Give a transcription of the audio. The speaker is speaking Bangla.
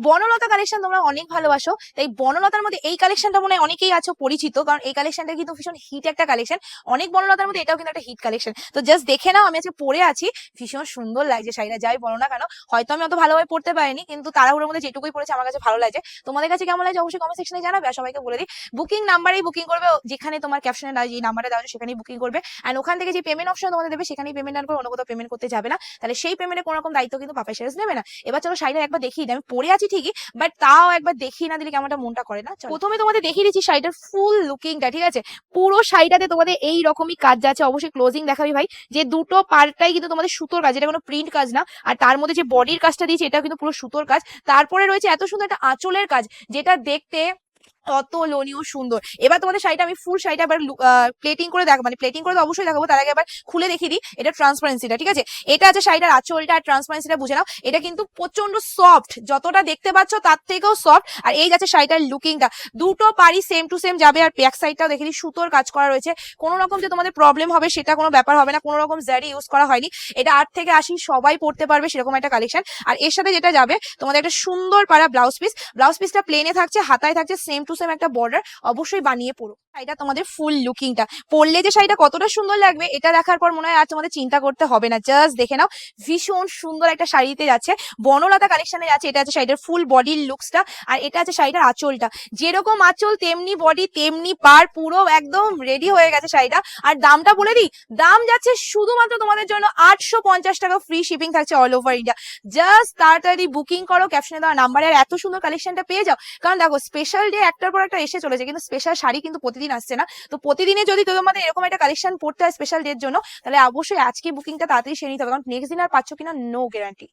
বনলতা কালেকশন তোমরা অনেক ভালোবাসো, তাই বনলতার মধ্যে এই কালেকশনটা মনে হয় অনেকেই আছো পরিচিত, কারণ এই কালেকশনটা কিন্তু ভীষণ হিট একটা কালেকশন। অনেক বনলতার মধ্যে এটাও কিন্তু একটা হিট কালেকশন। তো জাস্ট দেখে নাও, আমি আজকে পরে আছি, ভীষণ সুন্দর লাগছে শাড়িটা, যাই বলো না কেন। হয়তো আমি অত ভালোভাবে পড়তে পারিনি, কিন্তু তাড়াহুড়োর মধ্যে যেটুকুই পড়েছে আমার কাছে ভালো লাগছে। তোমাদের কাছে কেমন লাগছে অবশ্যই কমেন্ট সেকশনে জানাবে। আর সবাইকে বলে দিই, বুকিং নাম্বারেই বুকিং করবে, যেখানে তোমার ক্যাপশনে যে নাম্বারটা দেওয়া আছে সেখানেই বুকিং করবে। এন্ড ওখান থেকে যে পেমেন্ট অপশন তোমাদের দেবে সেখানেই পেমেন্ট ডান করে, অন্য কোথাও পেমেন্ট করতে যাবে না। তাহলে সেই পেমেন্টের কোনো রকম দায়িত্ব কিন্তু পাপা শেয়ার্স নেবে না। এবার চলো শাড়িটা একবার দেখিয়ে দিই, আমি পরে আছি ঠিকই, বাট তাও একবার দেখিয়ে না দিলে কেমনটা মনটা করে না। প্রথমে তোমাদের দেখিয়ে দিচ্ছি শাড়িটার ফুল লুকিংটা, ঠিক আছে। পুরো শাড়িটাতে তোমাদের এই রকমই কাজ যাচ্ছে, অবশ্যই ক্লোজিং দেখাবি ভাই, যে দুটো পার্টটাই কিন্তু তোমাদের সুতোর কাজ, এটা কোনো প্রিন্ট কাজ না। আর তার মধ্যে যে বডির কাজটা দিয়েছে এটা কিন্তু পুরো সুতোর কাজ। তারপরে রয়েছে এত সুন্দর একটা আঁচলের কাজ, যেটা দেখতে অতুলনীয় সুন্দর। এবার তোমাদের শাড়িটা আমি ফুল শাড়িটা এবার প্লেটিং করে দেখাবো, মানে প্লেটিং করে তো অবশ্যই দেখাবো, তার আগে এবার খুলে দেখিয়ে দিই এটা ট্রান্সপারেন্সিটা, ঠিক আছে। এটা আছে শাড়িটার আঁচলটা, আর ট্রান্সপারেন্সিটা বুঝে নাও, এটা কিন্তু প্রচন্ড সফট, যতটা দেখতে পাচ্ছ তার থেকেও সফট। আর এই যাচ্ছে শাড়িটার লুকিংটা, দুটো পারি সেম টু সেম যাবে। আর ব্যাক সাইডটাও দেখে দিই, সুতোর কাজ করা রয়েছে, কোনো রকম যে তোমাদের প্রবলেম হবে সেটা কোনো ব্যাপার হবে না, কোনো রকম জারি ইউজ করা হয়নি। এটা 8 থেকে 80 সবাই পড়তে পারবে সেরকম একটা কালেকশন। আর এর সাথে যেটা যাবে তোমাদের একটা সুন্দর পাড়া ব্লাউজ পিস, ব্লাউজ পিসটা প্লেনে থাকছে, হাতায় থাকছে সেম টু সেম একটা বর্ডার, অবশ্যই বানিয়ে পড়ো। শাড়িটা তোমাদের ফুল লুকিংটা পরলে যে শাড়িটা কতটা সুন্দর লাগবে এটা দেখার পর মনে হয় আর তোমাদের চিন্তা করতে হবে না, জাস্ট দেখে নাও। ভীষণ সুন্দর একটা শাড়িতে যাচ্ছে, বনলতা কালেকশনে যাচ্ছে। এটা আছে শাড়িটার ফুল বডির লুকসটা, আর এটা আছে শাড়িটার আঁচলটা, যেরকম আঁচল তেমনি বডি তেমনি পার, পুরো একদম রেডি হয়ে গেছে শাড়িটা। আর দামটা বলে দিই, দাম যাচ্ছে শুধুমাত্র তোমাদের জন্য 850 টাকা, ফ্রি শিপিং থাকছে অল ওভার ইন্ডিয়া। জাস্ট তাড়াতাড়ি বুকিং করো ক্যাপশনে দেওয়া নাম্বারে, আর এত সুন্দর কালেকশনটা পেয়ে যাও। কারণ দেখো, স্পেশাল ডে একটার পর একটা এসে চলেছে, কিন্তু স্পেশাল শাড়ি কিন্তু প্রতিদিন আসছে না। তো প্রতিদিনে যদি তোমাদের এরকম একটা কালেকশন পড়তে হয় স্পেশাল ডের জন্য, তাহলে অবশ্যই আজকে বুকিংটা তাড়াতাড়ি সেরে নিতে হবে, কারণ নেক্সট দিন আর পাচ্ছ কিনা নো গ্যারান্টি।